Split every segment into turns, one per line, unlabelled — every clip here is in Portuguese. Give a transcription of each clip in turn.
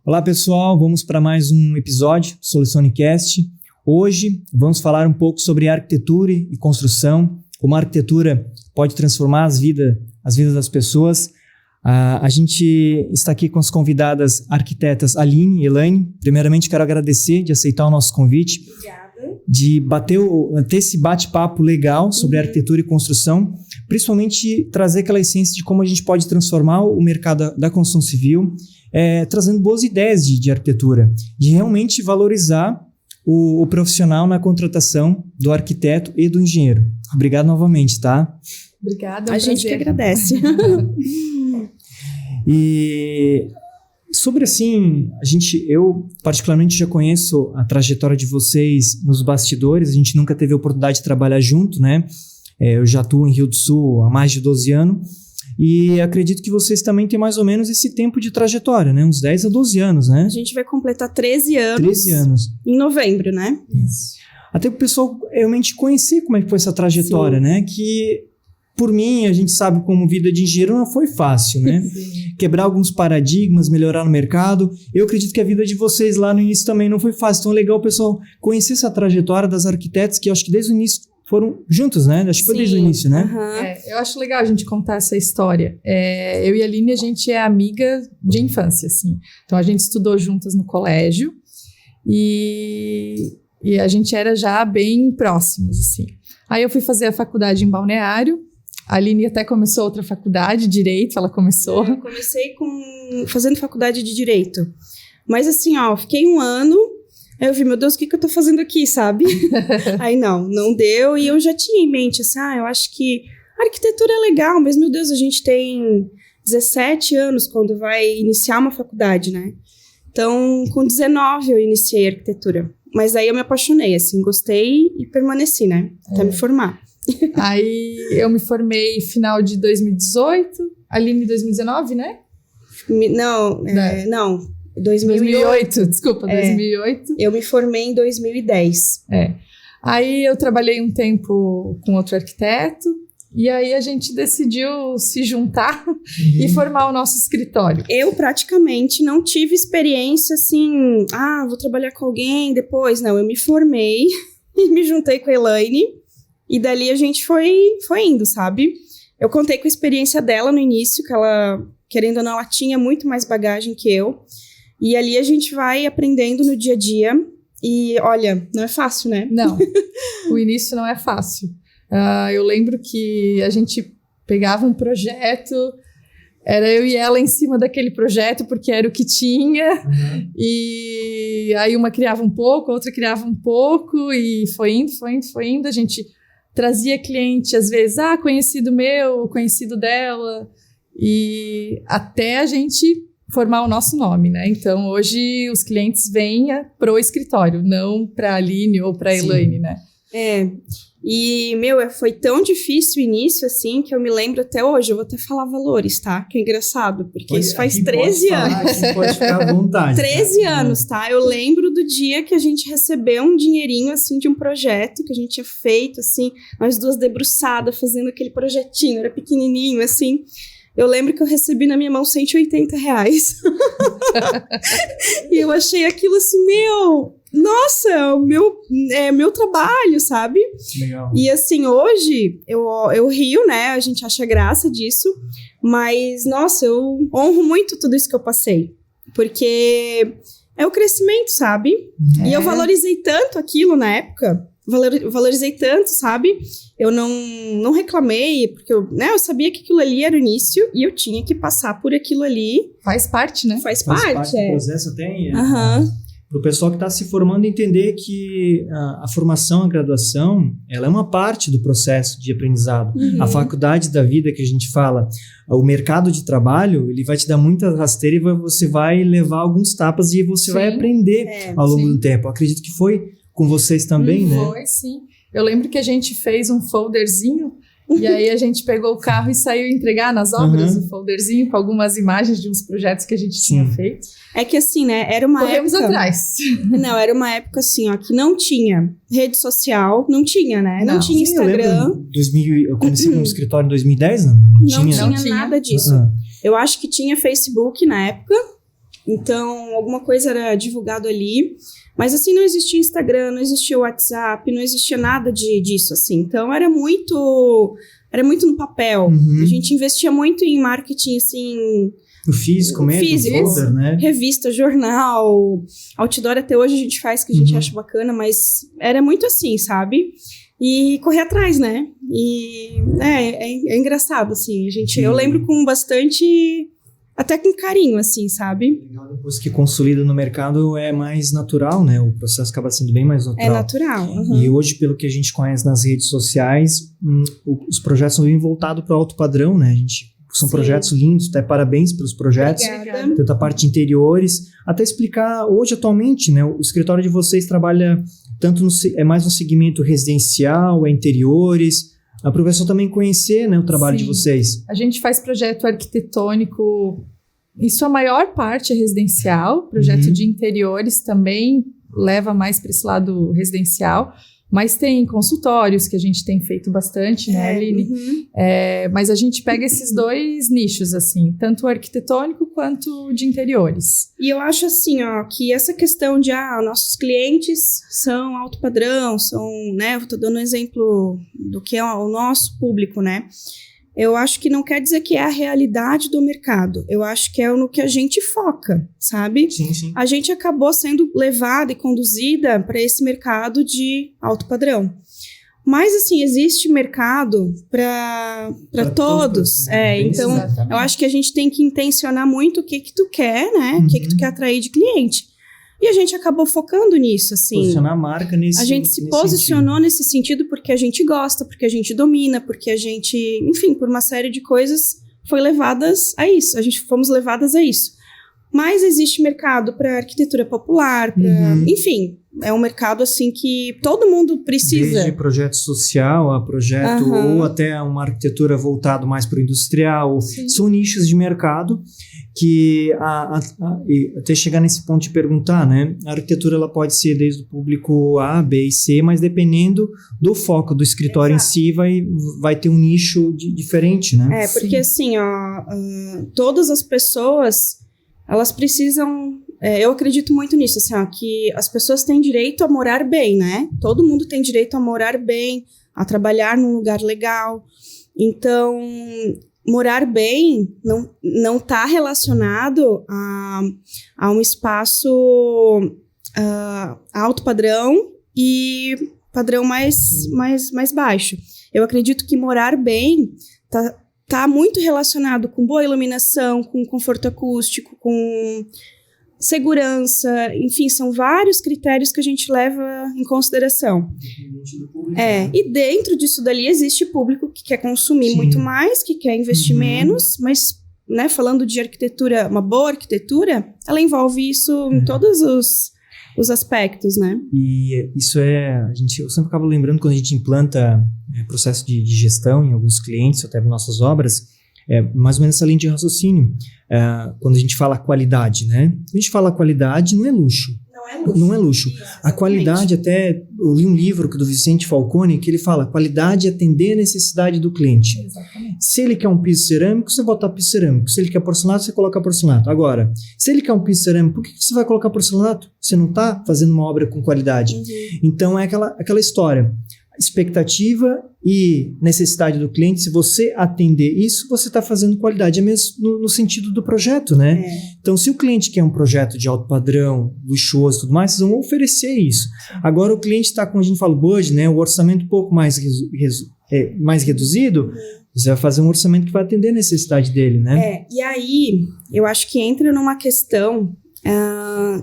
Olá pessoal, vamos para mais um episódio do Solutionecast. Hoje vamos falar um pouco sobre arquitetura e construção, como a arquitetura pode transformar as vidas das pessoas. A gente está aqui com as convidadas arquitetas Aline e Elaine. Primeiramente quero agradecer de aceitar o nosso convite.
Obrigada.
De ter esse bate-papo legal sobre arquitetura e construção, principalmente trazer aquela essência de como a gente pode transformar o mercado da construção civil, trazendo boas ideias de arquitetura, de realmente valorizar o profissional na contratação do arquiteto e do engenheiro. Obrigado novamente, tá?
Obrigada, a gente que agradece.
E sobre assim, eu particularmente já conheço a trajetória de vocês nos bastidores, a gente nunca teve a oportunidade de trabalhar junto, né? Eu já atuo em Rio do Sul há mais de 12 anos e acredito que vocês também têm mais ou menos esse tempo de trajetória, né? Uns 10 a 12 anos, né?
A gente vai completar 13 anos.
13 anos.
Em novembro, né?
Isso. Até para o pessoal realmente conhecer como é que foi essa trajetória, né? Que, por mim, a gente sabe como vida de engenheiro não foi fácil, né? Quebrar alguns paradigmas, melhorar no mercado. Eu acredito que a vida de vocês lá no início também não foi fácil. Então é legal o pessoal conhecer essa trajetória das arquitetas, que eu acho que desde o início foram juntos, né? Acho que foi desde o início, né?
Eu acho legal a gente contar essa história. Eu e a Aline, a gente é amiga de infância, assim. Então a gente estudou juntas no colégio e a gente era já bem próximos, assim. Aí eu fui fazer a faculdade em Balneário. A Aline até começou outra faculdade, Direito, ela começou.
Eu comecei fazendo faculdade de Direito. Mas assim, fiquei um ano, aí eu vi, meu Deus, o que eu tô fazendo aqui, sabe? Aí não deu, e eu já tinha em mente, assim, eu acho que a arquitetura é legal, mas meu Deus, a gente tem 17 anos quando vai iniciar uma faculdade, né? Então, com 19 eu iniciei arquitetura. Mas aí eu me apaixonei, assim, gostei e permaneci, né? Até me formar.
Aí eu me formei final de 2018, a Aline 2019, né?
Não, 2008.
Desculpa, 2008.
Eu me formei em 2010.
Aí eu trabalhei um tempo com outro arquiteto, e aí a gente decidiu se juntar e formar o nosso escritório.
Eu praticamente não tive experiência assim, vou trabalhar com alguém depois. Não, eu me formei e me juntei com a Elaine. E dali a gente foi indo, sabe? Eu contei com a experiência dela no início, que ela, querendo ou não, ela tinha muito mais bagagem que eu. E ali a gente vai aprendendo no dia a dia. E, olha, não é fácil, né?
Não, o início não é fácil. Eu lembro que a gente pegava um projeto, era eu e ela em cima daquele projeto, porque era o que tinha. E aí uma criava um pouco, a outra criava um pouco, e foi indo. A gente trazia cliente, às vezes, conhecido meu, conhecido dela, e até a gente formar o nosso nome, né? Então, hoje, os clientes vêm pro escritório, não para a Aline ou para a Elaine, né?
E, foi tão difícil o início, assim, que eu me lembro até hoje. Eu vou até falar valores, tá? Que é engraçado, porque isso faz 13 anos.
Pode ficar à vontade.
13 anos, tá? Eu lembro do dia que a gente recebeu um dinheirinho, assim, de um projeto que a gente tinha feito, assim, nós duas debruçadas, fazendo aquele projetinho, era pequenininho, assim. Eu lembro que eu recebi na minha mão R$180. E eu achei aquilo assim, nossa, meu trabalho, sabe?
Legal.
E assim, hoje, eu rio, né? A gente acha graça disso. Mas, nossa, eu honro muito tudo isso que eu passei. Porque é o crescimento, sabe? E eu valorizei tanto aquilo na época. Valorizei tanto, sabe? Eu não reclamei, porque eu sabia que aquilo ali era o início e eu tinha que passar por aquilo ali.
Faz parte, né?
Faz parte
do processo até. Para o pessoal que está se formando entender que a formação, a graduação, ela é uma parte do processo de aprendizado. A faculdade da vida que a gente fala, o mercado de trabalho, ele vai te dar muita rasteira e você vai levar alguns tapas e você vai aprender ao longo do tempo. Eu acredito que foi com vocês também, né?
Foi, sim. Eu lembro que a gente fez um folderzinho e aí a gente pegou o carro e saiu entregar nas obras o folderzinho com algumas imagens de uns projetos que a gente tinha feito.
É que assim, né, era uma
Corremos
época...
atrás.
Não, era uma época assim, que não tinha rede social, não tinha, né? Não tinha Instagram.
Eu comecei no escritório em 2010,
não tinha nada disso. Eu acho que tinha Facebook na época. Então, alguma coisa era divulgado ali. Mas, assim, não existia Instagram, não existia WhatsApp, não existia nada disso, assim. Então, era muito no papel. A gente investia muito em marketing, assim...
O físico mesmo, folder, né?
Revista, jornal, outdoor até hoje a gente faz, que a gente acha bacana, mas era muito assim, sabe? E correr atrás, né? E é engraçado, assim. Eu lembro com bastante... Até com carinho, assim, sabe?
Depois que consolida no mercado é mais natural, né? O processo acaba sendo bem mais natural.
É natural.
E hoje, pelo que a gente conhece nas redes sociais, os projetos são bem voltados para o alto padrão, né? São projetos lindos, até parabéns pelos projetos.
Obrigada.
Tanto a parte de interiores, até explicar hoje, atualmente, né? O escritório de vocês trabalha tanto é mais no segmento residencial, interiores... A professora também conhecer, né, o trabalho de vocês.
A gente faz projeto arquitetônico, em sua maior parte é residencial, projeto de interiores também leva mais para esse lado residencial, mas tem consultórios que a gente tem feito bastante, né, Aline? Mas a gente pega esses dois nichos, assim, tanto o arquitetônico quanto de interiores.
E eu acho assim, ó, que essa questão de, nossos clientes são alto padrão, são, né, eu tô dando um exemplo do que é o nosso público, né? Eu acho que não quer dizer que é a realidade do mercado. Eu acho que é no que a gente foca, sabe?
Sim.
A gente acabou sendo levada e conduzida para esse mercado de alto padrão. Mas, assim, existe mercado para todos. Então, exatamente. Eu acho que a gente tem que intencionar muito o que tu quer, né? O que tu quer atrair de cliente. E a gente acabou focando nisso, assim.
Posicionar a marca nesse sentido. A gente
se posicionou nesse sentido porque a gente gosta, porque a gente domina, porque a gente, enfim, por uma série de coisas, fomos levadas a isso. Mas existe mercado para arquitetura popular, enfim, é um mercado assim que todo mundo precisa.
Desde projeto social a projeto ou até uma arquitetura voltado mais para o industrial. Sim. São nichos de mercado que até chegar nesse ponto de perguntar, né? A arquitetura ela pode ser desde o público A, B e C, mas dependendo do foco do escritório em si, vai ter um nicho diferente, né?
Porque assim, todas as pessoas, elas precisam... eu acredito muito nisso, assim, que as pessoas têm direito a morar bem, né? Todo mundo tem direito a morar bem, a trabalhar num lugar legal. Então... morar bem não está relacionado a um espaço alto padrão e padrão mais baixo. Eu acredito que morar bem tá muito relacionado com boa iluminação, com conforto acústico, com segurança, enfim, são vários critérios que a gente leva em consideração. E dentro disso dali existe público que quer consumir muito mais, que quer investir menos, mas, né, falando de arquitetura, uma boa arquitetura, ela envolve isso em todos os aspectos, né?
E isso eu sempre acabo lembrando quando a gente implanta processo de gestão em alguns clientes, até nas nossas obras, mais ou menos essa linha de raciocínio. Quando a gente fala qualidade, né? Quando a gente fala qualidade, não é luxo. Não é luxo. A qualidade, até eu li um livro do Vicente Falcone que ele fala: qualidade é atender a necessidade do cliente.
Exatamente.
Se ele quer um piso cerâmico, você bota piso cerâmico. Se ele quer porcelanato, você coloca porcelanato. Agora, se ele quer um piso cerâmico, por que você vai colocar porcelanato? Você não está fazendo uma obra com qualidade. Então é aquela história. Expectativa e necessidade do cliente, se você atender isso, você está fazendo qualidade, é mesmo no sentido do projeto, né? Então, se o cliente quer um projeto de alto padrão, luxuoso e tudo mais, vocês vão oferecer isso. Agora, o cliente está, como a gente fala, o budget, né? O orçamento um pouco mais reduzido, você vai fazer um orçamento que vai atender a necessidade dele, né?
E aí, eu acho que entra numa questão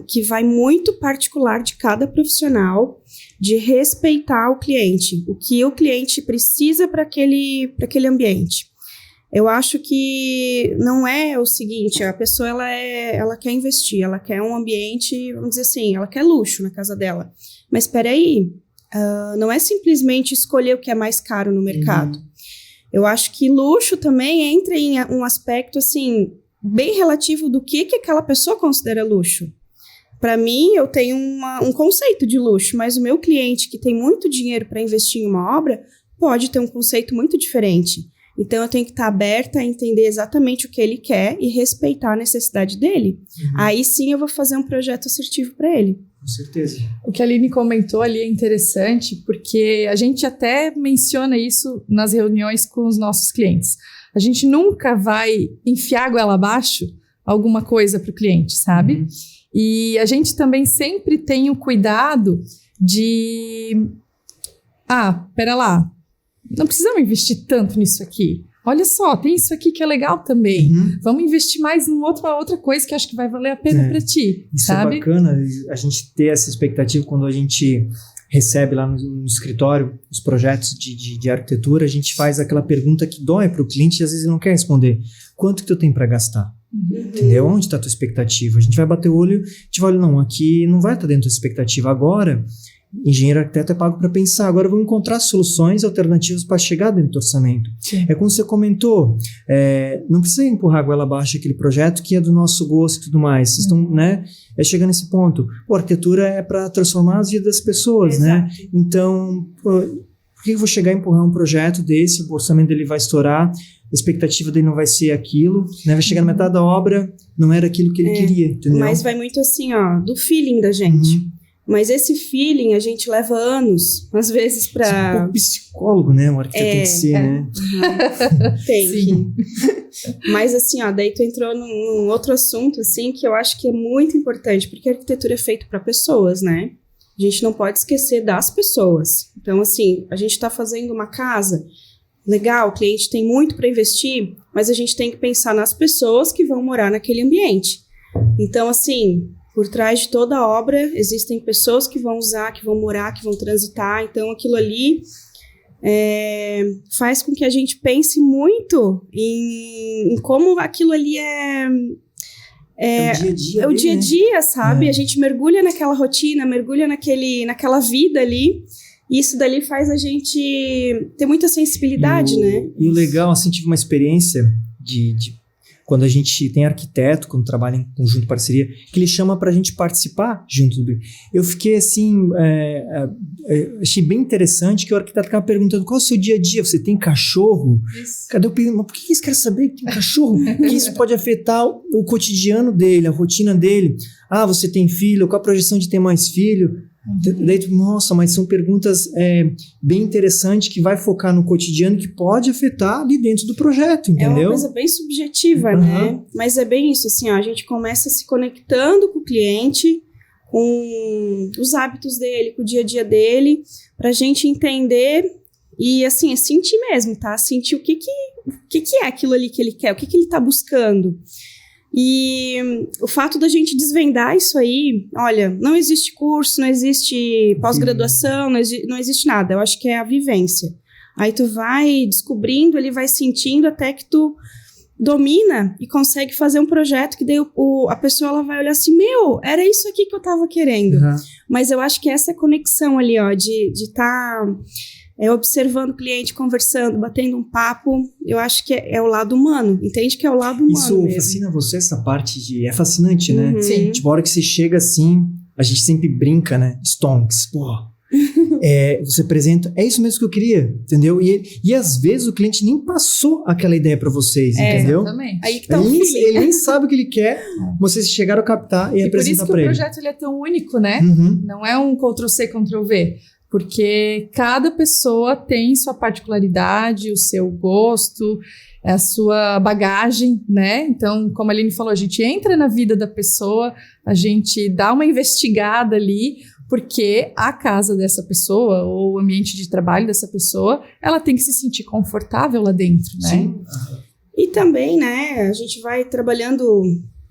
que vai muito particular de cada profissional, de respeitar o cliente, o que o cliente precisa para aquele ambiente. Eu acho que não é o seguinte, a pessoa ela quer investir, ela quer um ambiente, vamos dizer assim, ela quer luxo na casa dela. Mas espera aí, não é simplesmente escolher o que é mais caro no mercado. Eu acho que luxo também entra em um aspecto assim, bem relativo do que aquela pessoa considera luxo. Para mim, eu tenho um conceito de luxo, mas o meu cliente que tem muito dinheiro para investir em uma obra pode ter um conceito muito diferente. Então, eu tenho que estar aberta a entender exatamente o que ele quer e respeitar a necessidade dele. Aí sim eu vou fazer um projeto assertivo para ele.
Com certeza.
O que a Aline comentou ali é interessante, porque a gente até menciona isso nas reuniões com os nossos clientes. A gente nunca vai enfiar a goela abaixo alguma coisa para o cliente, sabe? E a gente também sempre tem o cuidado de... pera lá, não precisamos investir tanto nisso aqui. Olha só, tem isso aqui que é legal também. Vamos investir mais em outra coisa que acho que vai valer a pena para ti,
isso
sabe?
É bacana a gente ter essa expectativa quando a gente recebe lá no escritório os projetos de arquitetura, a gente faz aquela pergunta que dói para o cliente e às vezes ele não quer responder. Quanto que tu tem para gastar? Entendeu? Onde está a tua expectativa? A gente vai bater o olho, a gente vai olhar, não, aqui não vai estar dentro da expectativa agora. Engenheiro arquiteto é pago para pensar. Agora vamos encontrar soluções alternativas para chegar dentro do orçamento. Sim. É como você comentou, não precisa empurrar a goela abaixo aquele projeto que é do nosso gosto e tudo mais. Vocês estão, né? É chegar nesse ponto. Pô, a arquitetura é para transformar as vidas das pessoas, né? Então, por que eu vou chegar a empurrar um projeto desse? O orçamento dele vai estourar, a expectativa dele não vai ser aquilo, né? Vai chegar na metade da obra, não era aquilo que ele queria, entendeu?
Mas vai muito assim, do feeling da gente. Mas esse feeling a gente leva anos, às vezes, para...
Você é um pouco psicólogo, né? O arquiteto tem que ser, né?
Tem. Sim. Mas assim, daí tu entrou num outro assunto, assim, que eu acho que é muito importante, porque a arquitetura é feita para pessoas, né? A gente não pode esquecer das pessoas. Então, assim, a gente está fazendo uma casa, legal, o cliente tem muito para investir, mas a gente tem que pensar nas pessoas que vão morar naquele ambiente. Então, assim... Por trás de toda a obra, existem pessoas que vão usar, que vão morar, que vão transitar. Então, aquilo ali faz com que a gente pense muito em como aquilo ali é o dia a dia, sabe? A gente mergulha naquela rotina, mergulha naquela vida ali. E isso dali faz a gente ter muita sensibilidade, né?
E o legal, assim, tive uma experiência de quando a gente tem arquiteto, quando trabalha em conjunto, parceria, que ele chama pra gente participar junto do... Eu fiquei assim, achei bem interessante que o arquiteto ficava perguntando qual é o seu dia a dia, você tem cachorro? Isso. Cadê o pedido? Mas por que eles querem saber que tem cachorro? Porque isso pode afetar o cotidiano dele, a rotina dele. Você tem filho? Qual a projeção de ter mais filho? Daí, nossa, mas são perguntas bem interessantes que vai focar no cotidiano que pode afetar ali dentro do projeto, entendeu?
É uma coisa bem subjetiva, né? Mas é bem isso, assim, a gente começa se conectando com o cliente, com os hábitos dele, com o dia a dia dele, pra gente entender e, assim, sentir mesmo, tá? Sentir o que é aquilo ali que ele quer, o que ele tá buscando. E o fato da gente desvendar isso aí, olha, não existe curso, não existe pós-graduação, não existe nada. Eu acho que é a vivência. Aí tu vai descobrindo, ele vai sentindo até que tu domina e consegue fazer um projeto que daí a pessoa ela vai olhar assim, era isso aqui que eu tava querendo. Mas eu acho que essa conexão ali, de estar... observando o cliente, conversando, batendo um papo, eu acho que é o lado humano, entende que é o lado humano
isso
mesmo.
Fascina você, essa parte é fascinante, né?
Sim.
Tipo, a hora que você chega assim, a gente sempre brinca, né? Stonks, você apresenta, é isso mesmo que eu queria, entendeu? E às vezes o cliente nem passou aquela ideia pra vocês, entendeu?
Exatamente.
Aí que tá
ele nem sabe o que ele quer, vocês chegaram a captar e apresentar pra ele.
Por isso que o projeto ele é tão único, né? Não é um Ctrl+C, Ctrl+V. Porque cada pessoa tem sua particularidade, o seu gosto, a sua bagagem, né? Então, como a Aline falou, a gente entra na vida da pessoa, a gente dá uma investigada ali, porque a casa dessa pessoa, ou o ambiente de trabalho dessa pessoa, ela tem que se sentir confortável lá dentro, né?
Sim.
E também, né, a gente vai trabalhando,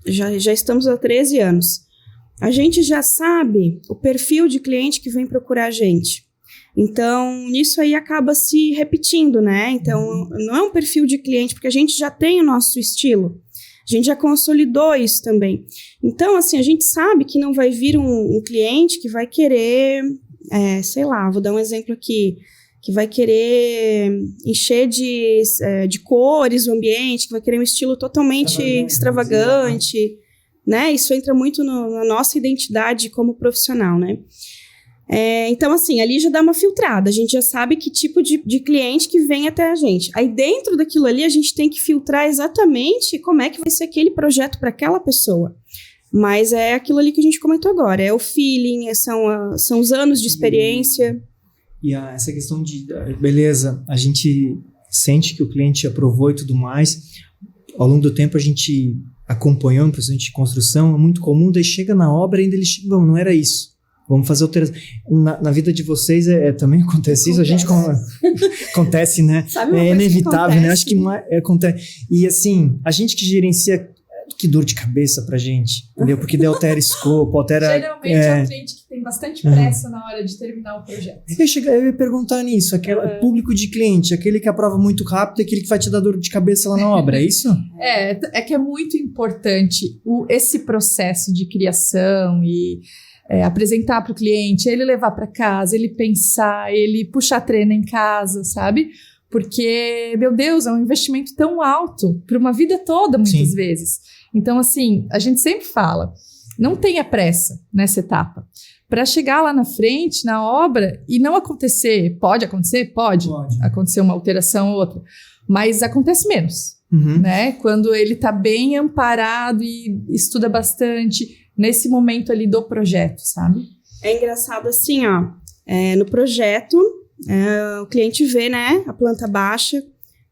já estamos há 13 anos. A gente já sabe o perfil de cliente que vem procurar a gente. Então, nisso aí acaba se repetindo, né? Então, não é um perfil de cliente, porque a gente já tem o nosso estilo. A gente já consolidou isso também. Então, assim, a gente sabe que não vai vir um cliente que vai querer, sei lá, vou dar um exemplo aqui, que vai querer encher de cores o ambiente, que vai querer um estilo totalmente extravagante, né? Isso entra muito na nossa identidade como profissional, né? Então, assim, ali já dá uma filtrada. A gente já sabe que tipo de cliente que vem até a gente. Aí, dentro daquilo ali, a gente tem que filtrar exatamente como é que vai ser aquele projeto para aquela pessoa. Mas é aquilo ali que a gente comentou agora. É o feeling, são os anos de experiência.
E essa questão de, beleza, a gente sente que o cliente aprovou e tudo mais. Ao longo do tempo, a gente acompanhando o processo de construção, é muito comum, daí chega na obra e ainda ele chega, não era isso. Vamos fazer alteração. Na vida de vocês também acontece isso? A gente acontece, né? É inevitável, né? Acho que acontece. E assim, a gente que gerencia, que dor de cabeça pra gente, entendeu? Porque daí altera escopo, altera...
Geralmente é um cliente que tem bastante pressa na hora de terminar o projeto.
Eu ia perguntar nisso, aquele público de cliente, aquele que aprova muito rápido e aquele que vai te dar dor de cabeça lá na obra, é isso?
É que é muito importante esse processo de criação e apresentar para o cliente, ele levar para casa, ele pensar, ele puxar treino em casa, sabe? Porque, meu Deus, é um investimento tão alto para uma vida toda, muitas vezes. Então, assim, a gente sempre fala, não tenha pressa nessa etapa. Para chegar lá na frente, na obra, e não acontecer, pode acontecer? Pode acontecer uma alteração ou outra, mas acontece menos, né? Quando ele está bem amparado e estuda bastante nesse momento ali do projeto, sabe?
É engraçado assim, ó, no projeto, o cliente vê, né, a planta baixa,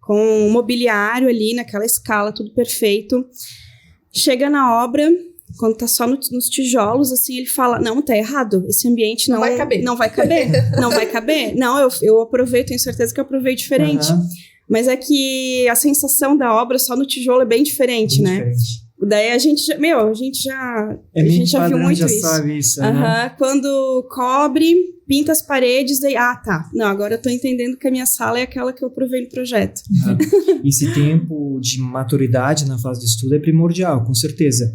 com o mobiliário ali naquela escala, tudo perfeito. Chega na obra, quando tá só nos tijolos, assim, ele fala, não, tá errado, esse ambiente não vai caber. Não vai caber, não vai caber. Não, eu aprovei, tenho certeza que eu aprovei diferente. Mas é que a sensação da obra só no tijolo é bem diferente, né? Diferente. Daí a gente já viu muito
já
isso.
Sabe isso, né?
Quando cobre, pinta as paredes, daí, tá. Não, agora eu tô entendendo que a minha sala é aquela que eu provei no projeto.
Esse tempo de maturidade na fase de estudo é primordial, com certeza.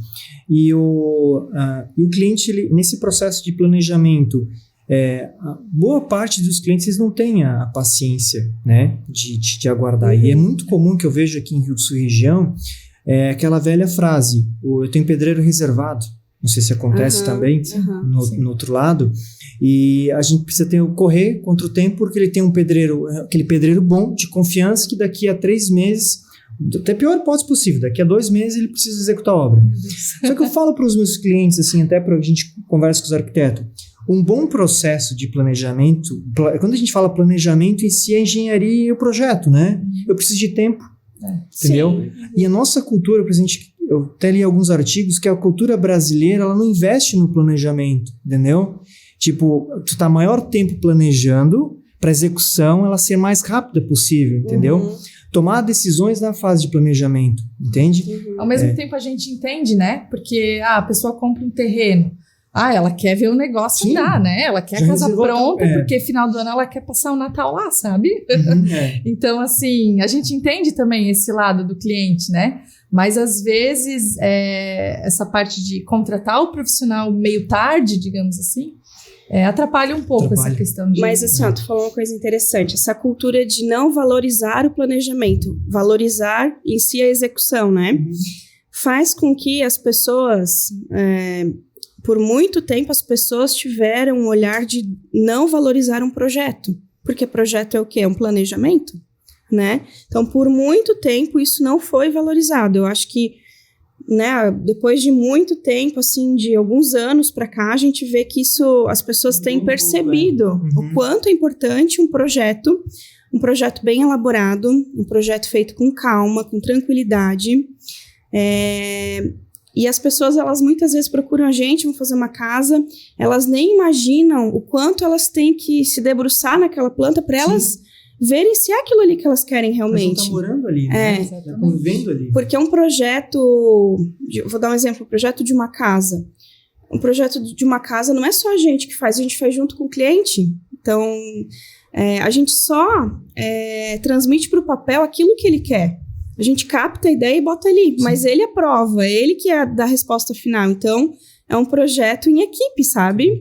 E o cliente, nesse processo de planejamento, boa parte dos clientes eles não têm a paciência, né, de aguardar. E é muito comum que eu vejo aqui em Rio do Sul região, aquela velha frase, eu tenho pedreiro reservado, não sei se acontece também no outro lado, e a gente precisa correr contra o tempo porque ele tem aquele pedreiro bom, de confiança, que daqui a 3 meses, até pior hipótese possível, daqui a 2 meses ele precisa executar a obra. Só que eu falo para os meus clientes, assim, até para a gente conversa com os arquitetos, um bom processo de planejamento, quando a gente fala planejamento em si, é engenharia e o projeto, né? Eu preciso de tempo. Entendeu? Sim. E a nossa cultura, eu até li alguns artigos que a cultura brasileira ela não investe no planejamento, entendeu? Tipo, tu tá maior tempo planejando para execução ela ser mais rápida possível, entendeu? Tomar decisões na fase de planejamento, entende?
Ao mesmo tempo a gente entende, né? Porque a pessoa compra um terreno, ela quer ver o negócio andar, né? Ela quer a casa pronta, porque final do ano ela quer passar o Natal lá, sabe? Então, assim, a gente entende também esse lado do cliente, né? Mas, às vezes, essa parte de contratar o profissional meio tarde, digamos assim, atrapalha um pouco essa questão de...
Mas, assim, tu falou uma coisa interessante. Essa cultura de não valorizar o planejamento, valorizar em si a execução, né? Faz com que as pessoas... Por muito tempo, as pessoas tiveram um olhar de não valorizar um projeto. Porque projeto é o quê? É um planejamento, né? Então, por muito tempo, isso não foi valorizado. Eu acho que, né, depois de muito tempo, assim, de alguns anos para cá, a gente vê que isso, as pessoas têm percebido o quanto é importante um projeto bem elaborado, um projeto feito com calma, com tranquilidade. E as pessoas, elas muitas vezes procuram a gente, vão fazer uma casa, elas nem imaginam o quanto elas têm que se debruçar naquela planta para elas verem se é aquilo ali que elas querem realmente.
Elas estão morando ali, né? Estão convivendo ali.
Porque um projeto, vou dar um exemplo, um projeto de uma casa. Um projeto de uma casa não é só a gente que faz, a gente faz junto com o cliente. Então, a gente só transmite para o papel aquilo que ele quer. A gente capta a ideia e bota ali, mas ele aprova, ele que dá a resposta final. Então, é um projeto em equipe, sabe?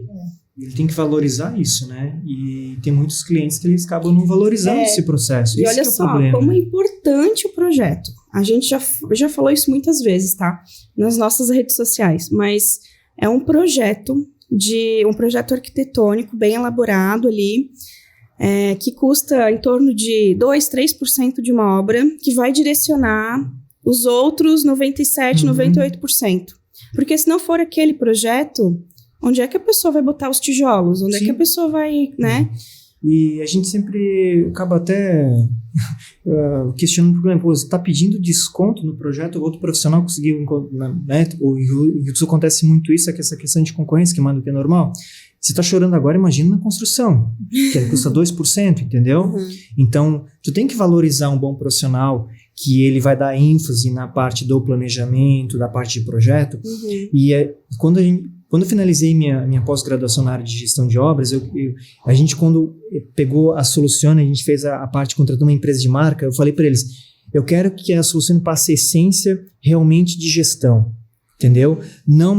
Ele tem que valorizar isso, né? E tem muitos clientes que eles acabam não valorizando esse processo.
E olha só, como é importante o projeto. A gente já falou isso muitas vezes, tá? Nas nossas redes sociais. Mas é um projeto de um projeto arquitetônico bem elaborado ali, que custa em torno de 2-3% de uma obra, que vai direcionar os outros 97%, 98%. Porque se não for aquele projeto, onde é que a pessoa vai botar os tijolos? Onde é que a pessoa vai, né?
E a gente sempre acaba até questionando, por exemplo, você está pedindo desconto no projeto, o outro profissional conseguiu, né? Isso acontece muito isso, essa questão de concorrência, que mais do que é normal. Você está chorando agora, imagina na construção, que custa 2%, entendeu? Então, tu tem que valorizar um bom profissional, que ele vai dar ênfase na parte do planejamento, da parte de projeto. E quando eu finalizei minha pós-graduação na área de gestão de obras, a gente, quando pegou a Solucione, a gente fez a parte, contratou uma empresa de marca, eu falei para eles, eu quero que a Solucione passe a essência realmente de gestão, entendeu? Não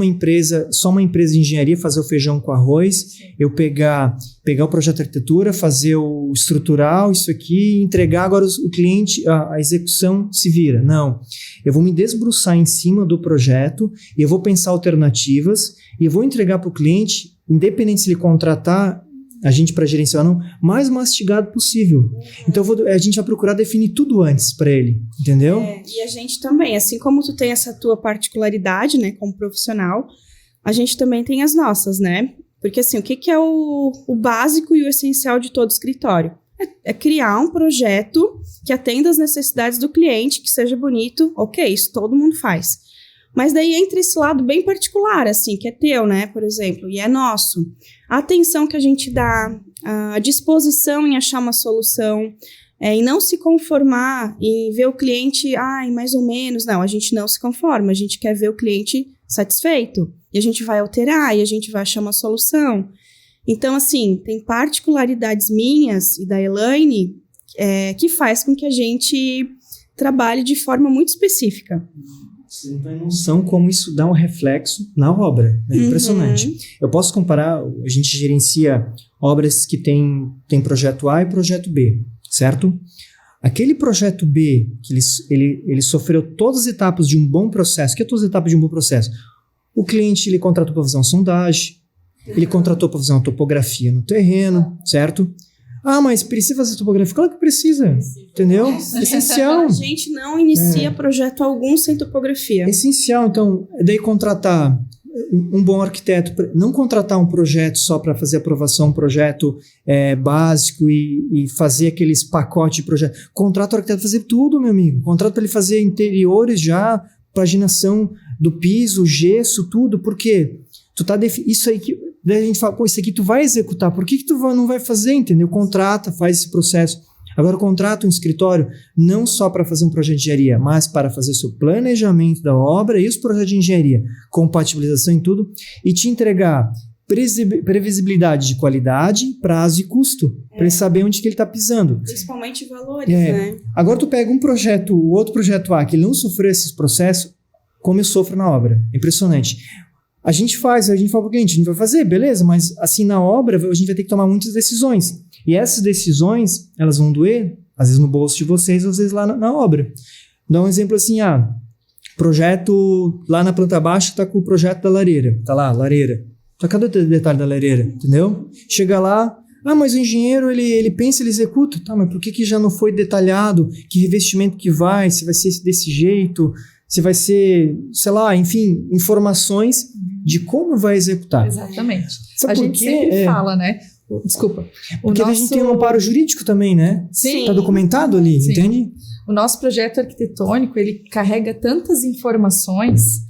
só uma empresa de engenharia fazer o feijão com arroz, eu pegar o projeto de arquitetura, fazer o estrutural, isso aqui, entregar agora o cliente, a execução se vira. Não, eu vou me debruçar em cima do projeto, e eu vou pensar alternativas, e eu vou entregar para o cliente, independente se ele contratar a gente para gerenciar ou não, mais mastigado possível. Então a gente vai procurar definir tudo antes para ele, entendeu?
E a gente também, assim como tu tem essa tua particularidade, né, como profissional, a gente também tem as nossas, né? Porque assim, o que é o básico e o essencial de todo escritório? É criar um projeto que atenda às necessidades do cliente, que seja bonito, ok, isso todo mundo faz. Mas daí entra esse lado bem particular, assim, que é teu, né, por exemplo, e é nosso. A atenção que a gente dá, a disposição em achar uma solução, e não se conformar em ver o cliente, mais ou menos. Não, a gente não se conforma, a gente quer ver o cliente satisfeito. E a gente vai alterar, e a gente vai achar uma solução. Então, assim, tem particularidades minhas e da Elaine que faz com que a gente trabalhe de forma muito específica.
Você não tem noção como isso dá um reflexo na obra. É impressionante. Eu posso comparar, a gente gerencia obras que tem projeto A e projeto B, certo? Aquele projeto B, que ele sofreu todas as etapas de um bom processo. O que é todas as etapas de um bom processo? O cliente ele contratou para fazer uma sondagem, ele contratou para fazer uma topografia no terreno, certo? Mas precisa fazer topografia? Claro que precisa, entendeu? Essencial.
A gente não inicia projeto algum sem topografia.
Essencial, então, daí contratar um bom arquiteto, não contratar um projeto só para fazer aprovação, um projeto básico e fazer aqueles pacotes de projeto. Contrata o arquiteto para fazer tudo, meu amigo. Contrata para ele fazer interiores já, paginação do piso, gesso, tudo. Por quê? Isso aí que... Daí a gente fala, isso aqui tu vai executar, por que tu não vai fazer, entendeu? Contrata, faz esse processo. Agora contrata um escritório não só para fazer um projeto de engenharia, mas para fazer o seu planejamento da obra e os projetos de engenharia, compatibilização em tudo, e te entregar previsibilidade de qualidade, prazo e custo, para ele saber onde que ele está pisando.
Principalmente valores, né?
Agora tu pega o outro projeto A, que ele não sofreu esses processos, como eu sofro na obra. Impressionante. A gente fala para o cliente, a gente vai fazer, beleza, mas assim na obra a gente vai ter que tomar muitas decisões. E essas decisões, elas vão doer, às vezes no bolso de vocês, às vezes lá na obra. Dá um exemplo assim, projeto lá na planta baixa está com o projeto da lareira. Tá lá, lareira. Só cadê o detalhe da lareira, entendeu? Chega lá, mas o engenheiro, ele pensa, ele executa. Tá, mas por que já não foi detalhado? Que revestimento que vai? Se vai ser desse jeito? Se vai ser, sei lá, enfim, informações de como vai executar.
Exatamente.
Sabe
a gente sempre fala, né? Desculpa.
Porque a gente tem um amparo jurídico também, né?
Sim.
Está documentado ali,
sim.
Entende?
O nosso projeto arquitetônico, ele carrega tantas informações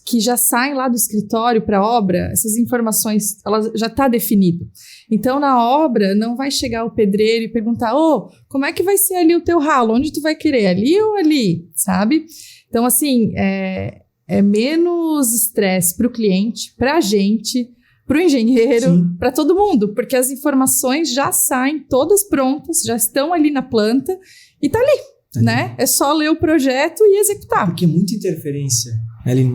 que já saem lá do escritório para a obra, essas informações, ela já está definido. Então, na obra, não vai chegar o pedreiro e perguntar, como é que vai ser ali o teu ralo? Onde tu vai querer? Ali ou ali? Sabe? Então, assim, é menos estresse para o cliente, para a gente, para o engenheiro, para todo mundo, porque as informações já saem todas prontas, já estão ali na planta e tá ali, né? É só ler o projeto e executar.
Porque é muita interferência.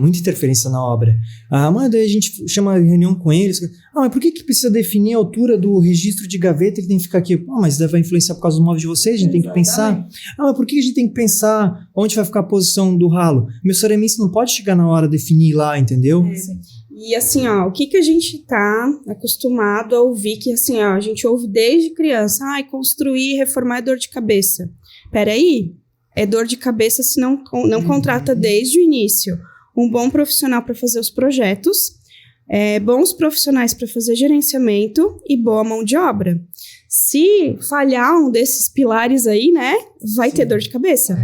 Muita interferência na obra. Mas daí a gente chama a reunião com eles. Mas por que precisa definir a altura do registro de gaveta? Ele tem que ficar aqui. Mas vai influenciar por causa dos móveis de vocês, a gente tem que pensar. Mas por que a gente tem que pensar onde vai ficar a posição do ralo? Meu ceramista não pode chegar na hora de definir lá, entendeu?
E E assim, ó, o que a gente tá acostumado a ouvir, que assim, ó, a gente ouve desde criança, construir, reformar é dor de cabeça. Peraí, é dor de cabeça se não contrata desde o início um bom profissional para fazer os projetos, bons profissionais para fazer gerenciamento e boa mão de obra. Se falhar um desses pilares aí, né, vai ter dor de cabeça.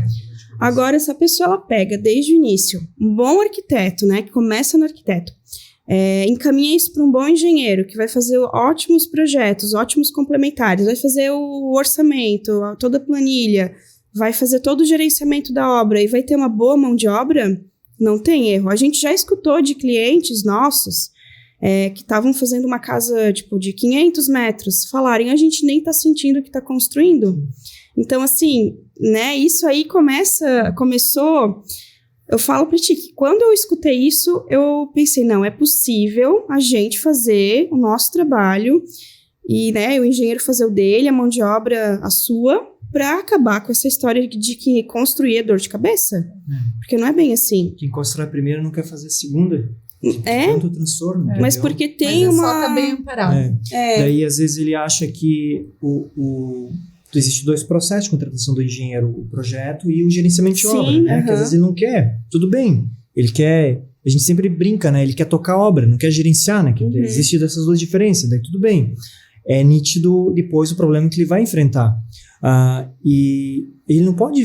Agora, essa pessoa, ela pega desde o início um bom arquiteto, né, que começa no arquiteto, encaminha isso para um bom engenheiro, que vai fazer ótimos projetos, ótimos complementares, vai fazer o orçamento, toda a planilha, vai fazer todo o gerenciamento da obra e vai ter uma boa mão de obra, não tem erro. A gente já escutou de clientes nossos que estavam fazendo uma casa tipo, de 500 metros, falarem, a gente nem está sentindo que está construindo. Então, assim, né, isso aí começou... Eu falo para ti que quando eu escutei isso, eu pensei, não, é possível a gente fazer o nosso trabalho e, né, o engenheiro fazer o dele, a mão de obra a sua, para acabar com essa história de que construir é dor de cabeça. Porque não é bem assim.
Quem constrói a primeira não quer fazer a segunda. Tanto transtorno.
Mas porque tem
uma... Só tá bem amparado.
Daí, às vezes, ele acha que existe dois processos de contratação do engenheiro, o projeto e o gerenciamento de obra, né? Que às vezes ele não quer. Tudo bem. Ele quer... A gente sempre brinca, né? Ele quer tocar a obra, não quer gerenciar, né? Que existe dessas duas diferenças. Daí tudo bem. É nítido depois o problema que ele vai enfrentar. E ele não pode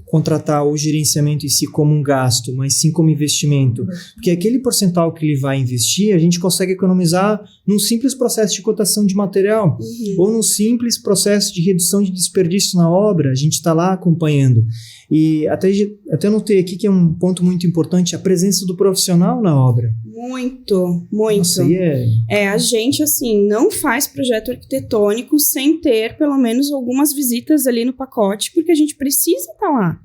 contratar o gerenciamento em si como um gasto, mas sim como investimento. Porque aquele percentual que ele vai investir, a gente consegue economizar num simples processo de cotação de material, ou num simples processo de redução de desperdício na obra, a gente está lá acompanhando. E até notei aqui que é um ponto muito importante, a presença do profissional na obra.
Muito, muito.
Nossa, aí
a gente, assim, não faz projeto arquitetônico sem ter, pelo menos, algumas visitas ali no pacote, porque a gente precisa estar lá.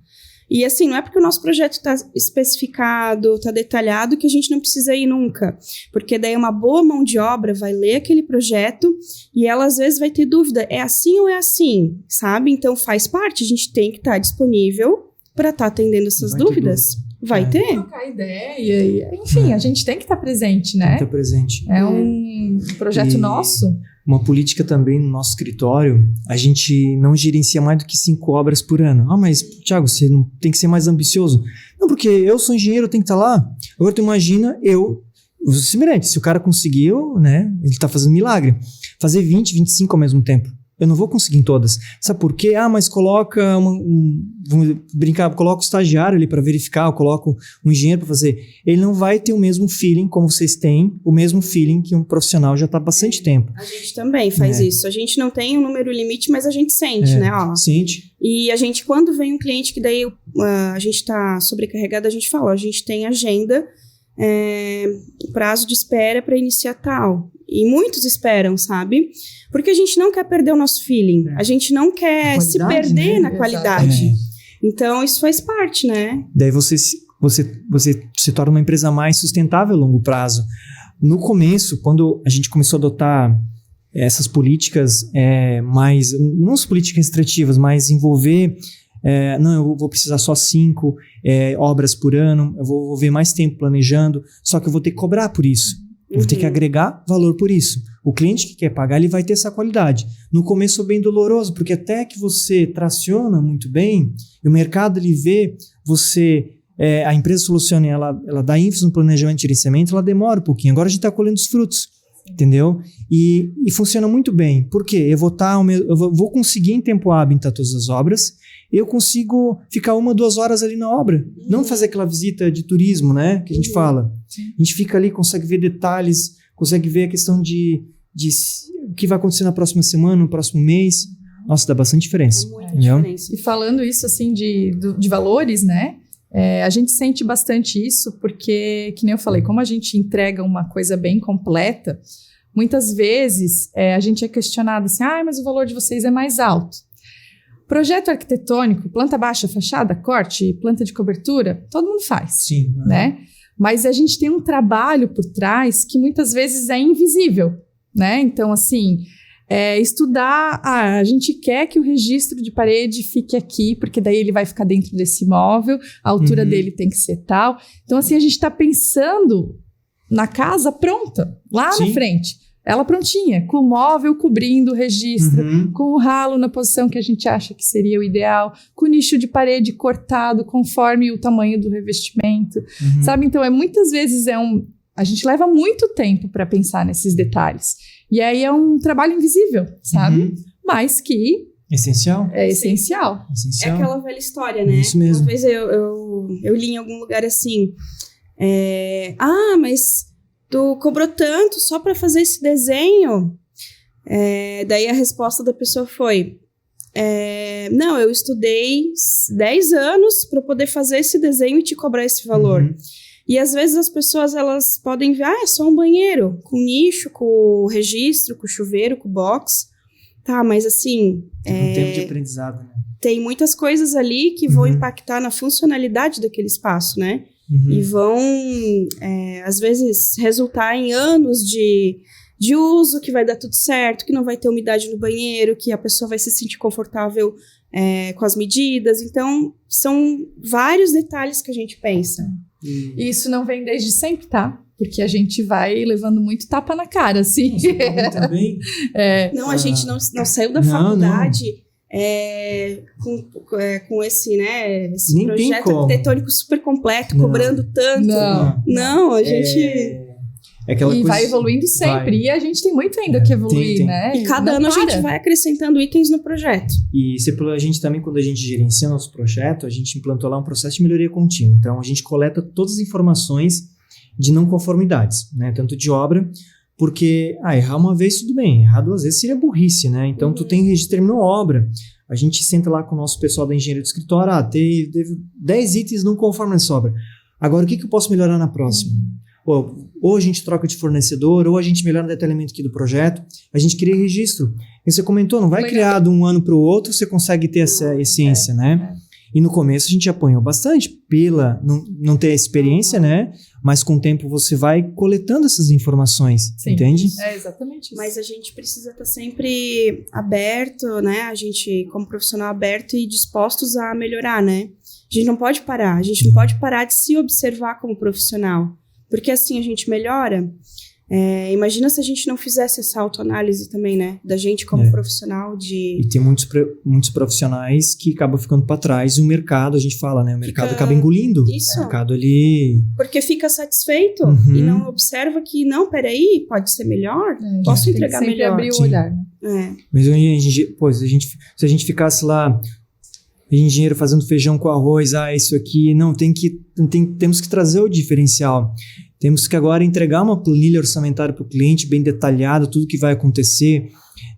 E, assim, não é porque o nosso projeto está especificado, está detalhado, que a gente não precisa ir nunca. Porque daí uma boa mão de obra vai ler aquele projeto e ela, às vezes, vai ter dúvida, é assim ou é assim, sabe? Então, faz parte, a gente tem que estar disponível para estar atendendo essas dúvidas. Vai ter.
Trocar ideia, enfim, a gente tem que estar presente, né?
Tem que estar presente.
É um projeto nosso.
Uma política também no nosso escritório, a gente não gerencia mais do que 5 obras por ano. Mas, Thiago, você não tem que ser mais ambicioso. Não, porque eu sou engenheiro, eu tenho que estar lá. Agora tu imagina, semelhante, se o cara conseguiu, né, ele está fazendo milagre, fazer 20, 25 ao mesmo tempo. Eu não vou conseguir em todas. Sabe por quê? Mas coloca vamos brincar, coloca o estagiário ali para verificar, eu coloco um engenheiro para fazer. Ele não vai ter o mesmo feeling como vocês têm, o mesmo feeling que um profissional já está há bastante tempo.
A gente também faz isso. A gente não tem um número limite, mas a gente sente, né?
Sente.
E a gente, quando vem um cliente que daí a gente está sobrecarregado, a gente fala, a gente tem agenda, prazo de espera para iniciar tal. E muitos esperam, sabe? Porque a gente não quer perder o nosso feeling. A gente não quer se perder, né, na qualidade. Então, isso faz parte, né?
Daí você se torna uma empresa mais sustentável a longo prazo. No começo, quando a gente começou a adotar essas políticas não as políticas restritivas, mas envolver... eu vou precisar só 5 obras por ano, eu vou ver mais tempo planejando, só que eu vou ter que cobrar por isso. Eu vou ter que agregar valor por isso. O cliente que quer pagar, ele vai ter essa qualidade. No começo é bem doloroso, porque até que você traciona muito bem, e o mercado ele vê a empresa Solucione, ela dá ênfase no planejamento e gerenciamento, ela demora um pouquinho. Agora a gente está colhendo os frutos, entendeu? E funciona muito bem. Por quê? Eu vou conseguir em tempo hábil em todas as obras, eu consigo ficar 1 ou 2 horas ali na obra. Não fazer aquela visita de turismo, né? Que a gente fala. Sim. A gente fica ali, consegue ver detalhes, consegue ver a questão de o que vai acontecer na próxima semana, no próximo mês. Nossa, dá bastante diferença.
Muita diferença.
E falando isso, assim, de valores, né? A gente sente bastante isso porque, que nem eu falei, como a gente entrega uma coisa bem completa, muitas vezes a gente é questionado assim, mas o valor de vocês é mais alto. Projeto arquitetônico, planta baixa, fachada, corte, planta de cobertura, todo mundo faz.
Sim.
Né? Mas a gente tem um trabalho por trás que muitas vezes é invisível, né? Então, assim, estudar, a gente quer que o registro de parede fique aqui, porque daí ele vai ficar dentro desse imóvel, a altura dele tem que ser tal. Então, assim, a gente está pensando na casa pronta, lá
Sim.
na frente. Ela prontinha, com o móvel cobrindo o registro, com o ralo na posição que a gente acha que seria o ideal, com o nicho de parede cortado conforme o tamanho do revestimento, sabe? Então, muitas vezes a gente leva muito tempo para pensar nesses detalhes. E aí é um trabalho invisível, sabe? Mas que
Essencial.
é essencial.
É aquela velha história, né?
Isso mesmo.
Uma vez eu li em algum lugar assim, mas tu cobrou tanto só para fazer esse desenho? Daí a resposta da pessoa foi, não, eu estudei 10 anos para poder fazer esse desenho e te cobrar esse valor. E às vezes as pessoas, elas podem ver, é só um banheiro, com nicho, com o registro, com o chuveiro, com o box. Tá, mas assim...
Um tempo de aprendizado, né?
Tem muitas coisas ali que vão impactar na funcionalidade daquele espaço, né? E vão, às vezes, resultar em anos de uso, que vai dar tudo certo, que não vai ter umidade no banheiro, que a pessoa vai se sentir confortável com as medidas. Então, são vários detalhes que a gente pensa.
E isso não vem desde sempre, tá? Porque a gente vai levando muito tapa na cara, assim.
Também.
Não, a gente não saiu da faculdade... com esse, né, esse
Nem
projeto arquitetônico super completo, cobrando tanto. Não, a gente...
aquela coisa,
vai evoluindo sempre. E a gente tem muito ainda que evoluir,
tem.
né?
E cada ano a gente vai acrescentando itens no projeto.
E a gente também, quando a gente gerencia nosso projeto, a gente implantou lá um processo de melhoria contínua. Então, a gente coleta todas as informações de não conformidades, né? Tanto de obra, porque errar uma vez tudo bem, errar 2 vezes seria burrice, né? Então, tu terminou a obra, a gente senta lá com o nosso pessoal da engenharia do escritório, teve 10 itens não conforme nessa obra. Agora, o que eu posso melhorar na próxima? Ou a gente troca de fornecedor, ou a gente melhora o detalhamento aqui do projeto, a gente cria registro. E você comentou, não vai criar de um ano para o outro, você consegue ter essa essência, né? E no começo a gente apanhou bastante pela não ter a experiência, né? Mas com o tempo você vai coletando essas informações, entende?
É exatamente isso.
Mas a gente precisa estar sempre aberto, né? A gente, como profissional, aberto e dispostos a melhorar, né? A gente não pode parar, a gente não pode parar de se observar como profissional. Porque assim a gente melhora. Imagina se a gente não fizesse essa autoanálise também, né? Da gente como profissional de...
E tem muitos profissionais que acabam ficando para trás e o mercado, a gente fala, né? O mercado acaba engolindo.
Isso.
O mercado, ele...
Porque fica satsfeito e não observa que, não, peraí, pode ser melhor? Posso entregar melhor.
Abrir o olhar, né?
Mas se a gente ficasse lá, engenheiro fazendo feijão com arroz, isso aqui, não, temos que trazer o diferencial. Temos que agora entregar uma planilha orçamentária para o cliente, bem detalhada, tudo que vai acontecer,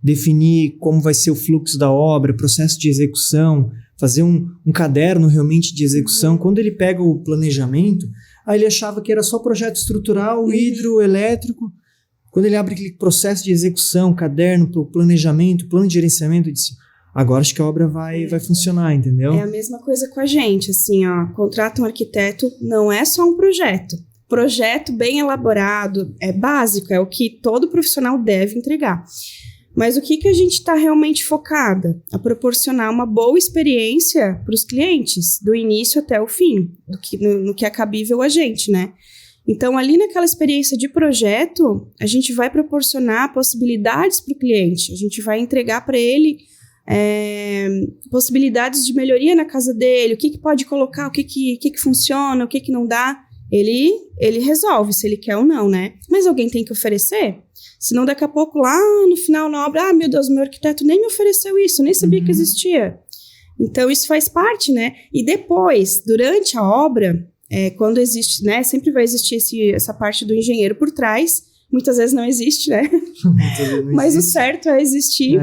definir como vai ser o fluxo da obra, processo de execução, fazer um caderno realmente de execução. Quando ele pega o planejamento, ele achava que era só projeto estrutural, hidroelétrico. Quando ele abre aquele processo de execução, caderno, planejamento, plano de gerenciamento, ele disse, agora acho que a obra vai funcionar, entendeu?
É a mesma coisa com a gente, assim, contrata um arquiteto, não é só um projeto. Projeto bem elaborado, é básico, é o que todo profissional deve entregar. Mas o que a gente está realmente focada? A proporcionar uma boa experiência para os clientes, do início até o fim, no que é cabível a gente, né? Então, ali naquela experiência de projeto, a gente vai proporcionar possibilidades para o cliente, a gente vai entregar para ele possibilidades de melhoria na casa dele, o que pode colocar, o que funciona, o que não dá. Ele resolve se ele quer ou não, né? Mas alguém tem que oferecer. Senão daqui a pouco lá no final na obra, meu Deus, meu arquiteto nem me ofereceu isso, eu nem sabia que existia. Então isso faz parte, né? E depois, durante a obra, quando existe, né? Sempre vai existir essa parte do engenheiro por trás. Muitas vezes não existe, né? Mas o certo é existir.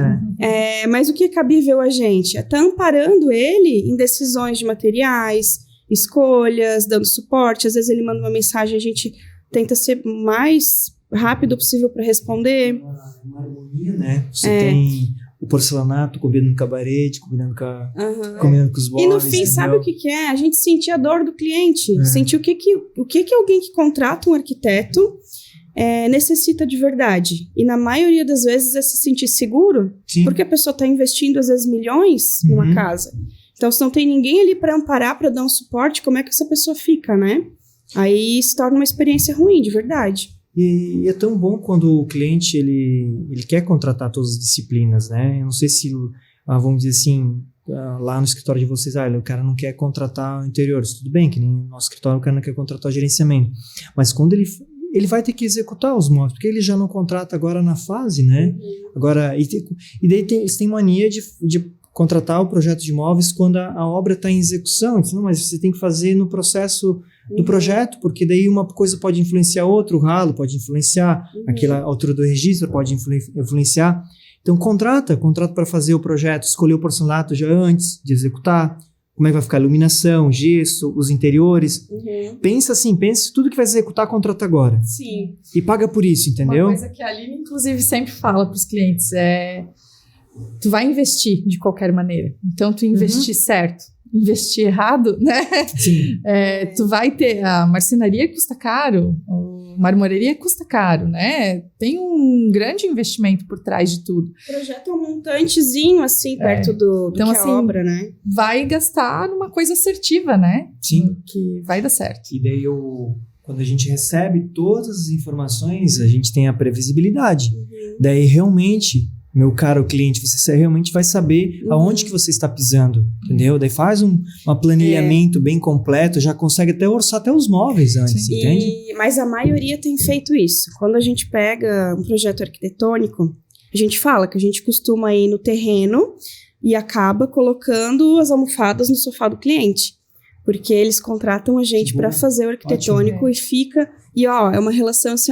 Mas o que é cabível a gente? É estar amparando ele em decisões de materiais, escolhas, dando suporte. Às vezes ele manda uma mensagem, a gente tenta ser o mais rápido possível para responder.
Uma harmonia, né? Você tem o porcelanato combinando com a parede, combinando com os móveis.
E no fim, sabe o que é? A gente sentir a dor do cliente. Sentir o que alguém que contrata um arquiteto necessita de verdade. E na maioria das vezes é se sentir seguro. Sim. Porque a pessoa está investindo às vezes milhões numa casa. Então, se não tem ninguém ali para amparar, para dar um suporte, como é que essa pessoa fica, né? Aí se torna uma experiência ruim, de verdade.
E é tão bom quando o cliente ele quer contratar todas as disciplinas, né? Eu não sei se, vamos dizer assim, lá no escritório de vocês, o cara não quer contratar interiores, tudo bem, que nem no nosso escritório o cara não quer contratar gerenciamento, mas quando ele vai ter que executar os móveis, porque ele já não contrata agora na fase, né? Agora, e daí eles têm mania de contratar o projeto de móveis quando a obra está em execução. Então, não, mas você tem que fazer no processo do projeto, porque daí uma coisa pode influenciar outra, o ralo pode influenciar, a altura do registro pode influenciar. Então, contrata para fazer o projeto, escolher o porcelanato já antes de executar, como é que vai ficar a iluminação, gesso, os interiores. Pensa tudo que vai executar, contrata agora.
Sim.
E paga por isso, entendeu?
Uma coisa que a Aline, inclusive, sempre fala para os clientes é: tu vai investir de qualquer maneira. Então, tu investir certo, investir errado, né?
Sim.
Tu vai ter... A marcenaria custa caro, a marmoraria custa caro, né? Tem um grande investimento por trás de tudo.
O projeto é um montantezinho, assim, perto do
então,
que é a obra, né?
Vai gastar numa coisa assertiva, né?
Sim.
Que vai dar certo.
E daí, quando a gente recebe todas as informações, a gente tem a previsibilidade. Daí, realmente, meu caro cliente, você realmente vai saber aonde que você está pisando, entendeu? Daí faz um planejamento bem completo, já consegue até orçar até os móveis antes, entende?
Mas a maioria tem feito isso. Quando a gente pega um projeto arquitetônico, a gente fala que a gente costuma ir no terreno e acaba colocando as almofadas no sofá do cliente. Porque eles contratam a gente para fazer o arquitetônico e fica... E, é uma relação assim,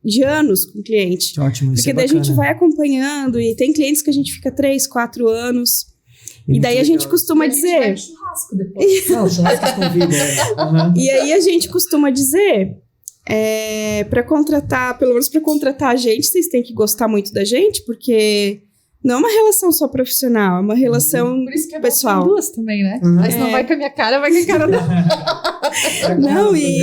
de anos com o cliente.
Ótimo, isso.
Porque daí a gente vai acompanhando e tem clientes que a gente fica 3, 4 anos. E daí a gente costuma dizer...
A gente vai churrasco depois.
Não, churrasco convida.
E aí a gente costuma dizer... para contratar, pelo menos para contratar a gente, vocês têm que gostar muito da gente, porque não é uma relação só profissional, é uma relação
Por isso que é
pessoal.
Bom, duas também, né? Mas não vai com a minha cara, vai com a cara da...
Não, e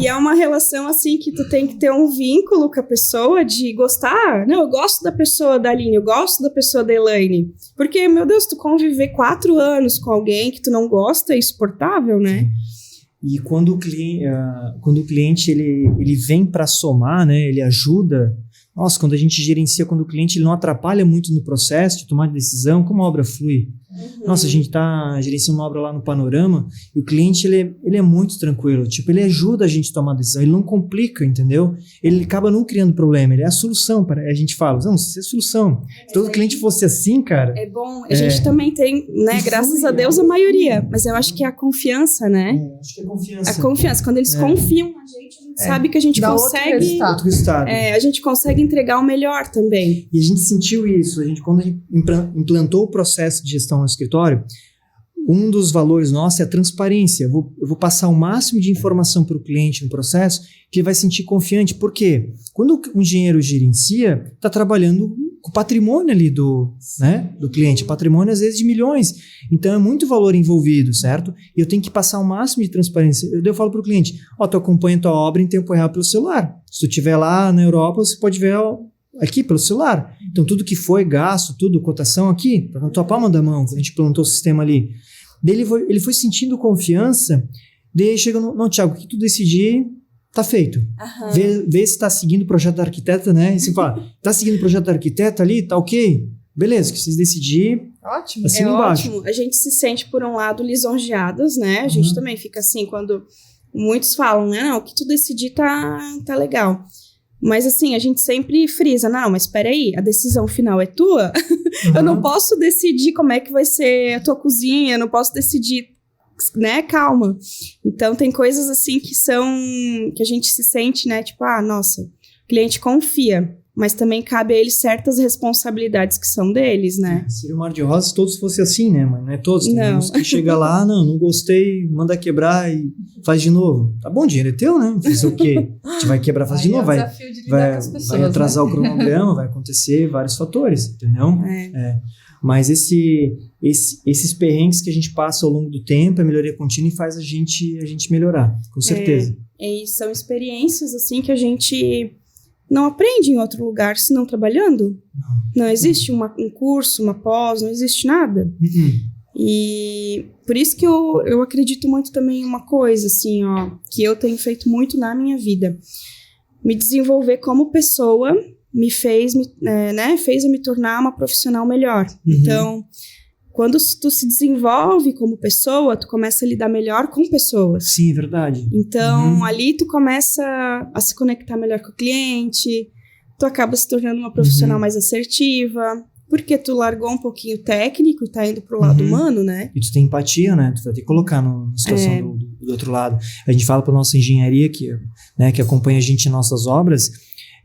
é uma relação assim que tu tem que ter um vínculo com a pessoa de gostar. Não, eu gosto da pessoa da Aline, eu gosto da pessoa da Elaine. Porque, meu Deus, tu conviver 4 anos com alguém que tu não gosta é insuportável, né?
E quando o cliente ele vem para somar, né, ele ajuda. Nossa, quando a gente gerencia, quando o cliente ele não atrapalha muito no processo de tomar decisão, como a obra flui. Nossa, a gente está gerenciando uma obra lá no Panorama e o cliente ele é muito tranquilo. Tipo, ele ajuda a gente a tomar decisão, ele não complica, entendeu? Ele acaba não criando problema, ele é a solução. A gente fala, não, isso é a solução. Se todo cliente fosse assim, cara...
É bom, a gente também tem, né, graças a Deus, a maioria. Mas eu acho que é a confiança, né?
Acho que é a confiança.
A confiança, quando eles confiam na gente sabe que a gente consegue...
Outro resultado.
A gente consegue entregar o melhor também.
E a gente sentiu isso. Quando a gente implantou o processo de gestão no escritório, um dos valores nossos é a transparência. Eu vou passar o máximo de informação para o cliente no processo que ele vai sentir confiante. Por quê? Quando o engenheiro gerencia, está trabalhando com o patrimônio ali do cliente. Patrimônio, às vezes, de milhões. Então, é muito valor envolvido, certo? E eu tenho que passar o máximo de transparência. Eu falo para o cliente, tu acompanha a tua obra em tempo real pelo celular. Se tu estiver lá na Europa, você pode ver aqui pelo celular. Então, tudo que foi gasto, tudo, cotação aqui, tá na tua palma da mão, quando a gente implantou o sistema ali. Daí ele foi sentindo confiança, daí chega não, Thiago, o que tu decidir, tá feito. Vê se tá seguindo o projeto da arquiteta, né? E você fala, tá seguindo o projeto da arquiteta ali, tá ok? Beleza, que vocês decidirem.
Ótimo.
Assina embaixo.
Ótimo. A gente se sente, por um lado, lisonjeadas, né? A gente também fica assim, quando muitos falam, né? Não, o que tu decidir tá legal. Mas assim, a gente sempre frisa, não, mas espera aí, a decisão final é tua? Eu não posso decidir como é que vai ser a tua cozinha, eu não posso decidir, né, calma. Então tem coisas assim que a gente se sente, né, tipo, nossa, o cliente confia, mas também cabe a eles certas responsabilidades que são deles, né?
Seria um mar de rosas se todos fossem assim, né? Mas não é todos. Tem uns que chega lá, não gostei, manda quebrar e faz de novo. Tá bom, dinheiro é teu, né? Fazer o quê? A gente vai quebrar, faz de novo. Vai atrasar o cronograma, vai acontecer vários fatores, entendeu? Mas esses perrengues que a gente passa ao longo do tempo, a melhoria contínua e faz a gente melhorar, com certeza.
E são experiências, assim, que a gente não aprende em outro lugar, senão trabalhando. Não existe um curso, uma pós, não existe nada. E por isso que eu acredito muito também em uma coisa, assim, ó, que eu tenho feito muito na minha vida. Me desenvolver como pessoa fez eu me tornar uma profissional melhor. Então, quando tu se desenvolve como pessoa, tu começa a lidar melhor com pessoas.
Sim, verdade.
Então, ali tu começa a se conectar melhor com o cliente, tu acaba se tornando uma profissional mais assertiva, porque tu largou um pouquinho o técnico e tá indo pro lado humano, né?
E tu tem empatia, né? Tu vai ter que colocar na situação do outro lado. A gente fala para nossa engenharia que acompanha a gente em nossas obras,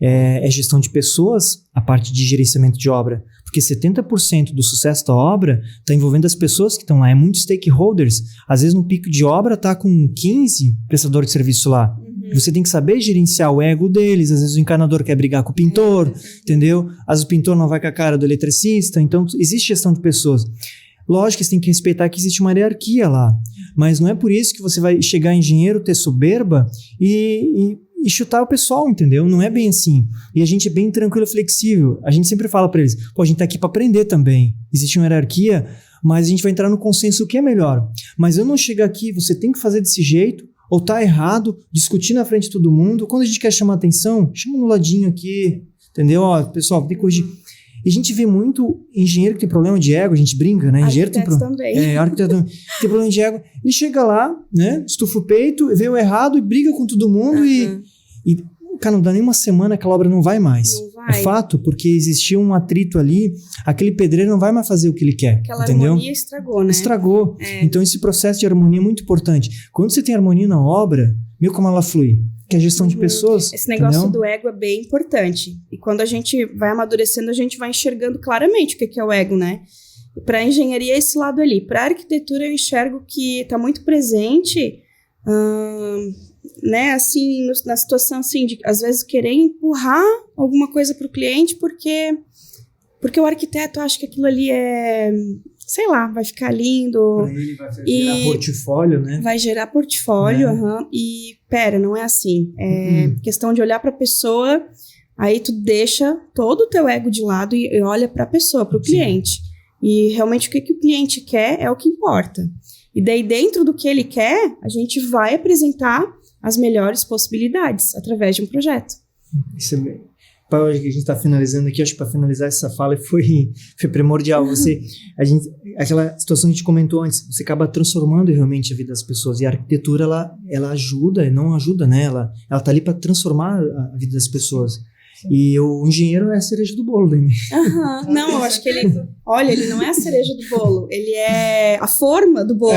é gestão de pessoas, a parte de gerenciamento de obra. Porque 70% do sucesso da obra está envolvendo as pessoas que estão lá. É muito stakeholders. Às vezes no pico de obra tá com 15 prestadores de serviço lá. Você tem que saber gerenciar o ego deles. Às vezes o encanador quer brigar com o pintor, entendeu? Às vezes o pintor não vai com a cara do eletricista. Então, existe gestão de pessoas. Lógico que você tem que respeitar que existe uma hierarquia lá. Mas não é por isso que você vai chegar engenheiro, ter soberba e chutar o pessoal, entendeu? Não é bem assim. E a gente é bem tranquilo e flexível. A gente sempre fala pra eles, a gente tá aqui pra aprender também. Existe uma hierarquia, mas a gente vai entrar no consenso o que é melhor. Mas eu não chegar aqui, você tem que fazer desse jeito, ou tá errado, discutir na frente de todo mundo. Quando a gente quer chamar atenção, chama no ladinho aqui, entendeu? Ó, pessoal, tem que corrigir. E a gente vê muito engenheiro que tem problema de ego, a gente brinca, né? Engenheiro
também.
Arquiteto tem problema de ego. Ele chega lá, né? Estufa o peito, vê o errado e briga com todo mundo e cara, não dá nem uma semana, aquela obra não vai mais.
Não vai.
É fato, porque existia um atrito ali, aquele pedreiro não vai mais fazer o que ele quer.
Aquela
entendeu?
harmonia estragou, né?
Estragou. Então esse processo de harmonia é muito importante. Quando você tem harmonia na obra, viu como ela flui? Que é a gestão de pessoas.
Esse negócio
entendeu?
do ego é bem importante. E quando a gente vai amadurecendo, a gente vai enxergando claramente o que é o ego, né? Para a engenharia é esse lado ali. Para a arquitetura eu enxergo que está muito presente, né, assim, na situação assim, de às vezes querer empurrar alguma coisa para o cliente porque o arquiteto acha que aquilo ali é, sei lá, vai ficar lindo.
Para ele vai gerar portfólio, né?
Vai gerar portfólio, e pera, não é assim. É questão de olhar para a pessoa, aí tu deixa todo o teu ego de lado e olha para a pessoa, para o cliente. E realmente o que o cliente quer é o que importa. E daí dentro do que ele quer, a gente vai apresentar as melhores possibilidades através de um projeto.
Isso é bem... Hoje que a gente está finalizando aqui, acho que para finalizar essa fala foi primordial. Aquela situação que a gente comentou antes, você acaba transformando realmente a vida das pessoas. E a arquitetura, ela ajuda, não ajuda, né? Ela tá ali para transformar a vida das pessoas. E o engenheiro é a cereja do bolo, né?
Não, eu acho que ele não é a cereja do bolo, ele é a forma do bolo.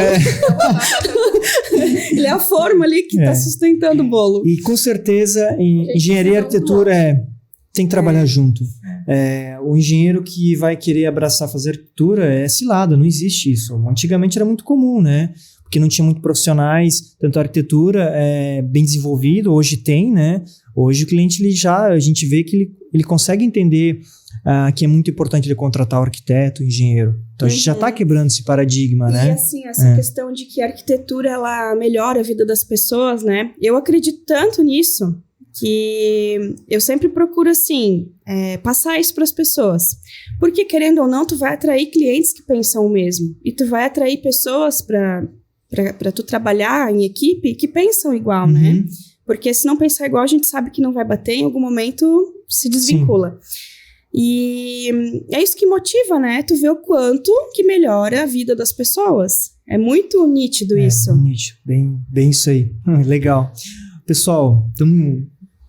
Ele é a forma ali que está sustentando o bolo.
E com certeza, engenharia e arquitetura tem que trabalhar junto. O engenheiro que vai querer abraçar fazer arquitetura é cilada, não existe isso. Antigamente era muito comum, né? Porque não tinha muito profissionais, tanto a arquitetura é bem desenvolvido, hoje tem, né? Hoje o cliente, a gente vê que ele consegue entender que é muito importante ele contratar o arquiteto, o engenheiro. Então a gente já está quebrando esse paradigma, né?
E assim, essa questão de que a arquitetura, ela melhora a vida das pessoas, né? Eu acredito tanto nisso, que eu sempre procuro, assim, passar isso para as pessoas. Porque, querendo ou não, tu vai atrair clientes que pensam o mesmo. E tu vai atrair pessoas para tu trabalhar em equipe que pensam igual, né? Porque se não pensar igual, a gente sabe que não vai bater, em algum momento se desvincula. Sim. E é isso que motiva, né? Tu vê o quanto que melhora a vida das pessoas. É muito nítido isso.
Nítido, bem isso aí. Legal. Pessoal, estamos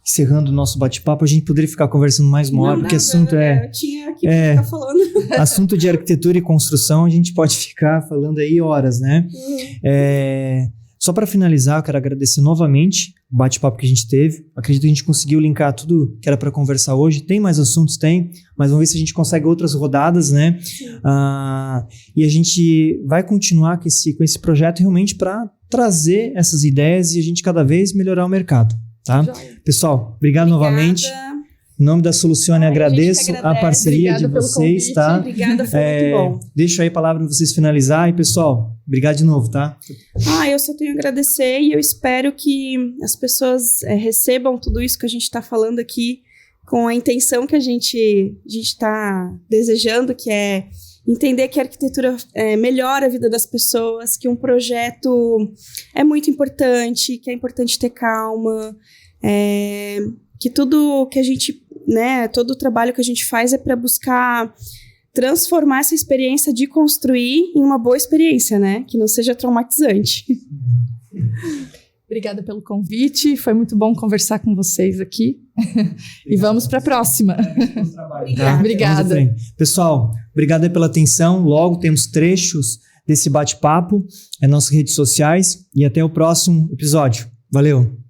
encerrando o nosso bate-papo. A gente poderia ficar conversando mais uma hora, porque assunto
eu tinha que ficar falando.
Assunto de arquitetura e construção, a gente pode ficar falando aí horas, né? Só para finalizar, eu quero agradecer novamente o bate-papo que a gente teve. Acredito que a gente conseguiu linkar tudo que era para conversar hoje. Tem mais assuntos? Tem, mas vamos ver se a gente consegue outras rodadas, né? E a gente vai continuar com esse projeto realmente para trazer essas ideias e a gente cada vez melhorar o mercado, tá? Pessoal, obrigado novamente. Em nome da Solucione, agradeço a parceria de vocês, tá?
Obrigada, foi muito bom.
Deixo aí a palavra para vocês finalizar. E, pessoal, obrigado de novo, tá? Eu
só tenho a agradecer e eu espero que as pessoas recebam tudo isso que a gente está falando aqui com a intenção que a gente está desejando, que é entender que a arquitetura melhora a vida das pessoas, que um projeto é muito importante, que é importante ter calma, que tudo que a gente, né, todo o trabalho que a gente faz é para buscar transformar essa experiência de construir em uma boa experiência, né, que não seja traumatizante.
Obrigada pelo convite, foi muito bom conversar com vocês aqui. E vamos para a próxima. Obrigada.
Pessoal, obrigado pela atenção. Logo temos trechos desse bate-papo nas nossas redes sociais e até o próximo episódio. Valeu!